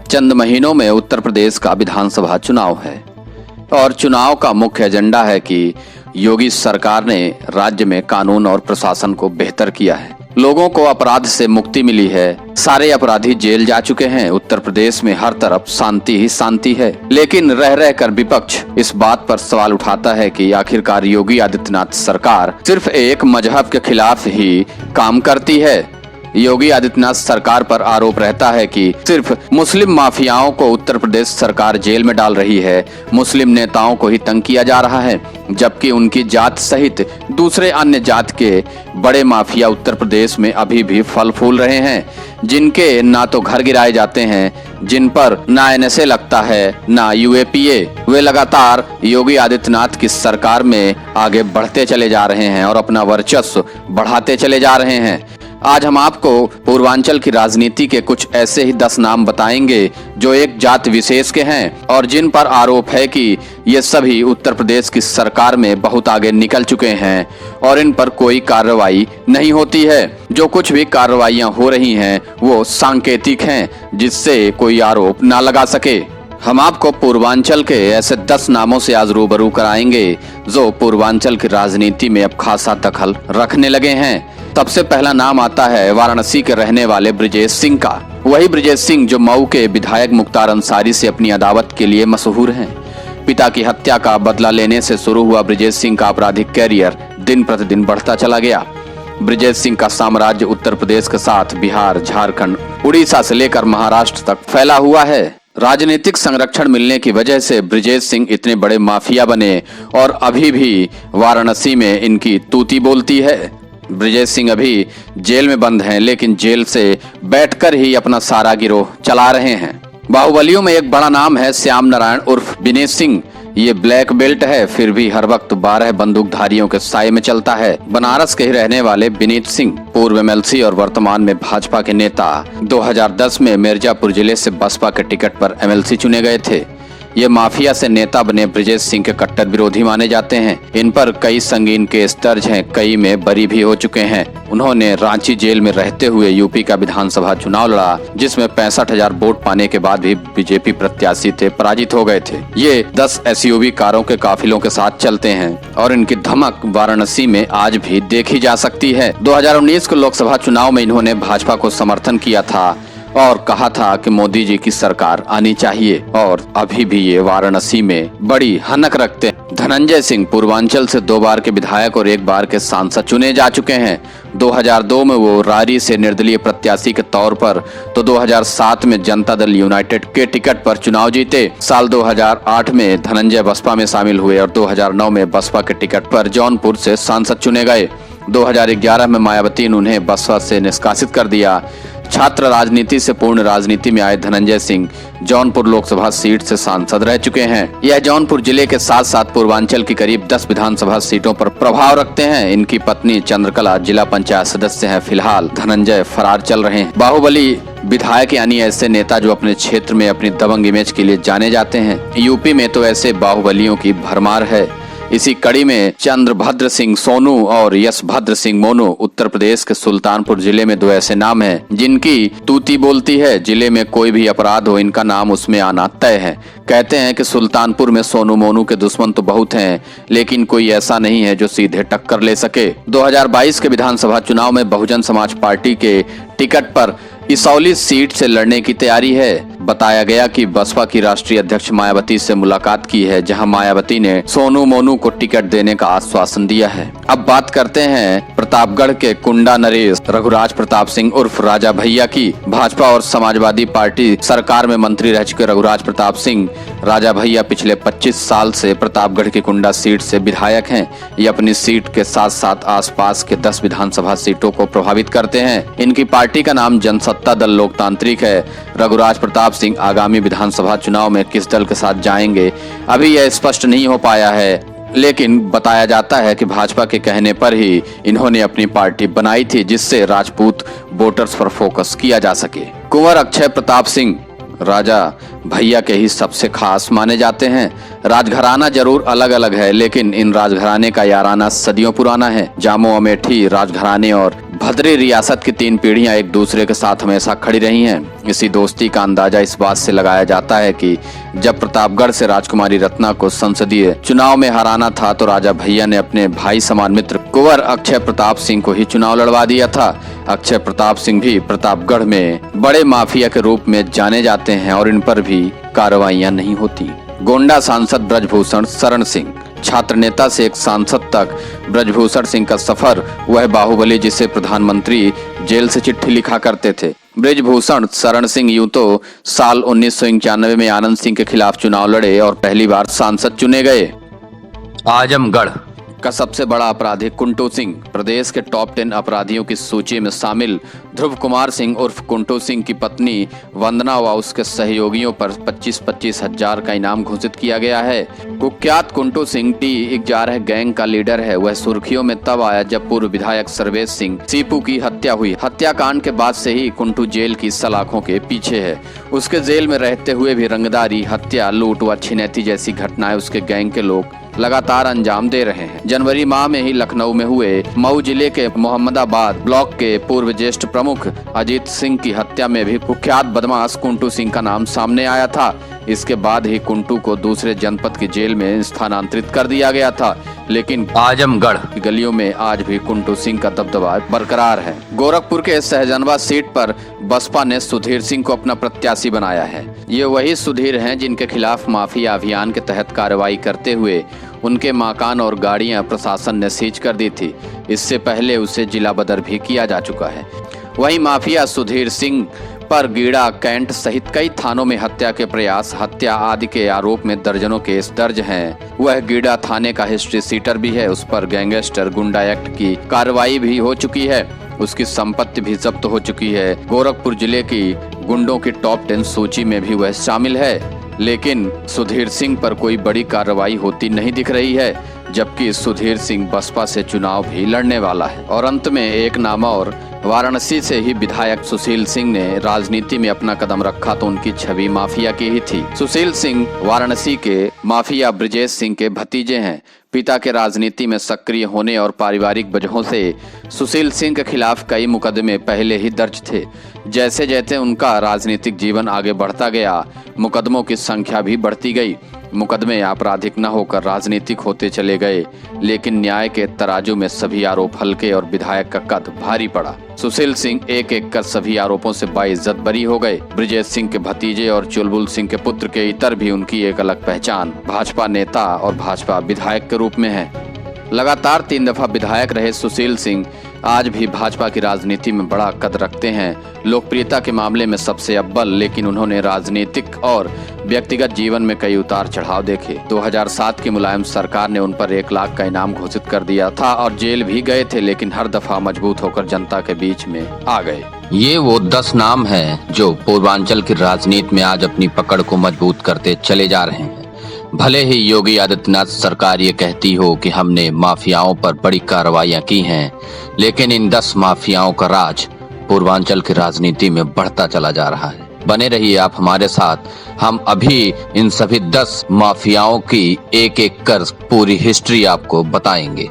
चंद महीनों में उत्तर प्रदेश का विधानसभा चुनाव है और चुनाव का मुख्य एजेंडा है कि योगी सरकार ने राज्य में कानून और प्रशासन को बेहतर किया है। लोगों को अपराध से मुक्ति मिली है, सारे अपराधी जेल जा चुके हैं। उत्तर प्रदेश में हर तरफ शांति ही शांति है। लेकिन रह रहकर विपक्ष इस बात पर सवाल उठाता है कि आखिरकार योगी आदित्यनाथ सरकार सिर्फ एक मजहब के खिलाफ ही काम करती है। योगी आदित्यनाथ सरकार पर आरोप रहता है कि सिर्फ मुस्लिम माफियाओं को उत्तर प्रदेश सरकार जेल में डाल रही है, मुस्लिम नेताओं को ही तंग किया जा रहा है, जबकि उनकी जात सहित दूसरे अन्य जात के बड़े माफिया उत्तर प्रदेश में अभी भी फल फूल रहे हैं, जिनके ना तो घर गिराए जाते हैं, जिन पर ना एनएसए लगता है ना यूएपीए। वे लगातार योगी आदित्यनाथ की सरकार में आगे बढ़ते चले जा रहे हैं और अपना वर्चस्व बढ़ाते चले जा रहे हैं। आज हम आपको पूर्वांचल की राजनीति के कुछ ऐसे ही 10 नाम बताएंगे जो एक जात विशेष के हैं और जिन पर आरोप है कि ये सभी उत्तर प्रदेश की सरकार में बहुत आगे निकल चुके हैं और इन पर कोई कार्रवाई नहीं होती है। जो कुछ भी कार्रवाइयां हो रही हैं वो सांकेतिक हैं, जिससे कोई आरोप ना लगा सके। हम आपको पूर्वांचल के ऐसे 10 नामों से आज रूबरू कराएंगे जो पूर्वांचल की राजनीति में अब खासा दखल रखने लगे हैं। सबसे पहला नाम आता है वाराणसी के रहने वाले ब्रिजेश सिंह का। वही ब्रिजेश सिंह जो मऊ के विधायक मुख्तार अंसारी से अपनी अदावत के लिए मशहूर हैं। पिता की हत्या का बदला लेने से शुरू हुआ ब्रिजेश सिंह का आपराधिक कैरियर दिन प्रतिदिन बढ़ता चला गया। ब्रिजेश सिंह का साम्राज्य उत्तर प्रदेश के साथ बिहार, झारखंड, उड़ीसा से लेकर महाराष्ट्र तक फैला हुआ है। राजनीतिक संरक्षण मिलने की वजह से ब्रिजेश सिंह इतने बड़े माफिया बने और अभी भी वाराणसी में इनकी तूती बोलती है। ब्रिजेश सिंह अभी जेल में बंद हैं, लेकिन जेल से बैठकर ही अपना सारा गिरोह चला रहे हैं। बाहुबलियों में एक बड़ा नाम है श्याम नारायण उर्फ विनेश सिंह। ये ब्लैक बेल्ट है, फिर भी हर वक्त 12 बंदूकधारियों के साये में चलता है। बनारस के ही रहने वाले विनीत सिंह पूर्व एमएलसी और वर्तमान में भाजपा के नेता 2010 में मिर्जापुर जिले से बसपा के टिकट पर एमएलसी चुने गए थे। ये माफिया से नेता बने ब्रिजेश सिंह के कट्टर विरोधी माने जाते हैं। इन पर कई संगीन केस दर्ज हैं, कई में बरी भी हो चुके हैं। उन्होंने रांची जेल में रहते हुए यूपी का विधानसभा चुनाव लड़ा, जिसमें 65,000 वोट पाने के बाद भी बीजेपी प्रत्याशी थे पराजित हो गए थे। ये 10 एसयूवी कारों के काफिलों के साथ चलते हैं और इनकी धमक वाराणसी में आज भी देखी जा सकती है। 2019 के लोकसभा चुनाव में इन्होंने भाजपा को समर्थन किया था और कहा था कि मोदी जी की सरकार आनी चाहिए और अभी भी ये वाराणसी में बड़ी हनक रखते हैं। धनंजय सिंह पूर्वांचल से 2 बार के विधायक और 1 बार के सांसद चुने जा चुके हैं। 2002 में वो रारी से निर्दलीय प्रत्याशी के तौर पर तो 2007 में जनता दल यूनाइटेड के टिकट पर चुनाव जीते। साल 2008 में धनंजय बसपा में शामिल हुए और 2009 में बसपा के टिकट पर जौनपुर से सांसद चुने गए। 2011 में मायावती ने उन्हें बसपा से निष्कासित कर दिया। छात्र राजनीति से पूर्ण राजनीति में आए धनंजय सिंह जौनपुर लोकसभा सीट से सांसद रह चुके हैं। यह जौनपुर जिले के साथ साथ पूर्वांचल की करीब 10 विधानसभा सीटों पर प्रभाव रखते हैं। इनकी पत्नी चंद्रकला जिला पंचायत सदस्य हैं। फिलहाल धनंजय फरार चल रहे हैं। बाहुबली विधायक यानी ऐसे नेता जो अपने क्षेत्र में अपनी दबंग इमेज के लिए जाने जाते हैं। यूपी में तो ऐसे बाहुबलियों की भरमार है। इसी कड़ी में चंद्रभद्र सिंह सोनू और यशभद्र सिंह मोनू उत्तर प्रदेश के सुल्तानपुर जिले में 2 ऐसे नाम हैं जिनकी तूती बोलती है। जिले में कोई भी अपराध हो, इनका नाम उसमें आना तय है। कहते हैं कि सुल्तानपुर में सोनू मोनू के दुश्मन तो बहुत हैं, लेकिन कोई ऐसा नहीं है जो सीधे टक्कर ले सके। 2022 के विधानसभा चुनाव में बहुजन समाज पार्टी के टिकट पर इसौली सीट से लड़ने की तैयारी है। बताया गया कि बसपा की राष्ट्रीय अध्यक्ष मायावती से मुलाकात की है, जहां मायावती ने सोनू मोनू को टिकट देने का आश्वासन दिया है। अब बात करते हैं प्रतापगढ़ के कुंडा नरेश रघुराज प्रताप सिंह उर्फ राजा भैया की। भाजपा और समाजवादी पार्टी सरकार में मंत्री रह चुके रघुराज प्रताप सिंह राजा भैया पिछले 25 साल से प्रतापगढ़ की कुंडा सीट से विधायक हैं। ये अपनी सीट के साथ साथ आसपास के 10 विधानसभा सीटों को प्रभावित करते हैं। इनकी पार्टी का नाम जनसत्ता दल लोकतांत्रिक है। रघुराज प्रताप सिंह आगामी विधानसभा चुनाव में किस दल के साथ जाएंगे अभी यह स्पष्ट नहीं हो पाया है, लेकिन बताया जाता है कि भाजपा के कहने पर ही इन्होंने अपनी पार्टी बनाई थी, जिससे राजपूत वोटर्स पर फोकस किया जा सके। कुंवर अक्षय प्रताप सिंह राजा भैया के ही सबसे खास माने जाते हैं। राजघराना जरूर अलग अलग है, लेकिन इन राजघराने का याराना सदियों पुराना है। जामो अमेठी राजघराने और भद्री रियासत की 3 पीढ़ियां एक दूसरे के साथ हमेशा खड़ी रही हैं। इसी दोस्ती का अंदाजा इस बात से लगाया जाता है कि जब प्रतापगढ़ से राजकुमारी रत्ना को संसदीय चुनाव में हराना था तो राजा भैया ने अपने भाई समान मित्र कुंवर अक्षय प्रताप सिंह को ही चुनाव लड़वा दिया था। अक्षय प्रताप सिंह भी प्रतापगढ़ में बड़े माफिया के रूप में जाने जाते हैं और इन पर भी कार्रवाइयां नहीं होती। गोंडा सांसद ब्रजभूषण शरण सिंह, छात्र नेता से एक सांसद तक ब्रजभूषण सिंह का सफर, वह बाहुबली जिसे प्रधानमंत्री जेल से चिट्ठी लिखा करते थे। ब्रजभूषण शरण सिंह यूं तो साल 1991 में आनंद सिंह के खिलाफ चुनाव लड़े और पहली बार सांसद चुने गए। आजमगढ़ का सबसे बड़ा अपराधी कुंटू सिंह, प्रदेश के टॉप 10 अपराधियों की सूची में शामिल ध्रुव कुमार सिंह उर्फ कुंटू सिंह की पत्नी वंदना व उसके सहयोगियों पर 25-25 हजार का इनाम घोषित किया गया है। कुख्यात कुंटू सिंह T11 गैंग का लीडर है। वह सुर्खियों में तब आया जब पूर्व विधायक सर्वेश सिंह सीपू की हत्या हुई। हत्याकांड के बाद से ही कुंटू जेल की सलाखों के पीछे है। उसके जेल में रहते हुए भी रंगदारी, हत्या, लूट व छिनैती जैसी घटनाएं उसके गैंग के लोग लगातार अंजाम दे रहे हैं। जनवरी माह में ही लखनऊ में हुए मऊ जिले के मोहम्मदाबाद ब्लॉक के पूर्व ज्येष्ठ प्रमुख अजीत सिंह की हत्या में भी कुख्यात बदमाश कुंटू सिंह का नाम सामने आया था। इसके बाद ही कुंटू को दूसरे जनपद की जेल में स्थानांतरित कर दिया गया था, लेकिन आजमगढ़ की गलियों में आज भी कुंटू सिंह का दबदबा बरकरार है। गोरखपुर के सहजनवा सीट पर बसपा ने सुधीर सिंह को अपना प्रत्याशी बनाया है। ये वही सुधीर हैं जिनके खिलाफ माफिया अभियान के तहत कार्रवाई करते हुए उनके मकान और गाड़ियां प्रशासन ने सीज कर दी थी। इससे पहले उसे जिला बदर भी किया जा चुका है। वहीं माफिया सुधीर सिंह पर गीड़ा, कैंट सहित कई थानों में हत्या के प्रयास, हत्या आदि के आरोप में दर्जनों केस दर्ज हैं। वह गीड़ा थाने का हिस्ट्री सीटर भी है। उस पर गैंगस्टर गुंडा एक्ट की कार्रवाई भी हो चुकी है। उसकी संपत्ति भी जब्त हो चुकी है। गोरखपुर जिले की गुंडों की टॉप 10 सूची में भी वह शामिल है, लेकिन सुधीर सिंह पर कोई बड़ी कार्रवाई होती नहीं दिख रही है, जबकि सुधीर सिंह बसपा से चुनाव भी लड़ने वाला है। और अंत में एक नाम और, वाराणसी से ही विधायक सुशील सिंह ने राजनीति में अपना कदम रखा तो उनकी छवि माफिया की ही थी। सुशील सिंह वाराणसी के माफिया ब्रजेश सिंह के भतीजे हैं। पिता के राजनीति में सक्रिय होने और पारिवारिक वजहों से सुशील सिंह के खिलाफ कई मुकदमे पहले ही दर्ज थे। जैसे जैसे उनका राजनीतिक जीवन आगे बढ़ता गया, मुकदमों की संख्या भी बढ़ती गई। मुकदमे आपराधिक न होकर राजनीतिक होते चले गए, लेकिन न्याय के तराजू में सभी आरोप हल्के और विधायक का कद भारी पड़ा। सुशील सिंह एक एक कर सभी आरोपों से बाइज्जत बरी हो गए। ब्रजेश सिंह के भतीजे और चुलबुल सिंह के पुत्र के इतर भी उनकी एक अलग पहचान भाजपा नेता और भाजपा विधायक के रूप में है। लगातार 3 दफा विधायक रहे सुशील सिंह आज भी भाजपा की राजनीति में बड़ा कद रखते हैं। लोकप्रियता के मामले में सबसे अव्वल, लेकिन उन्होंने राजनीतिक और व्यक्तिगत जीवन में कई उतार चढ़ाव देखे। 2007 की मुलायम सरकार ने उन पर 1 लाख का इनाम घोषित कर दिया था और जेल भी गए थे, लेकिन हर दफा मजबूत होकर जनता के बीच में आ गए। ये वो 10 नाम हैं जो पूर्वांचल की राजनीति में आज अपनी पकड़ को मजबूत करते चले जा रहे हैं। भले ही योगी आदित्यनाथ सरकार ये कहती हो कि हमने माफियाओं पर बड़ी कार्रवाइयां की हैं, लेकिन इन 10 माफियाओं का राज पूर्वांचल की राजनीति में बढ़ता चला जा रहा है। बने रहिए आप हमारे साथ, हम अभी इन सभी 10 माफियाओं की एक एक कर पूरी हिस्ट्री आपको बताएंगे।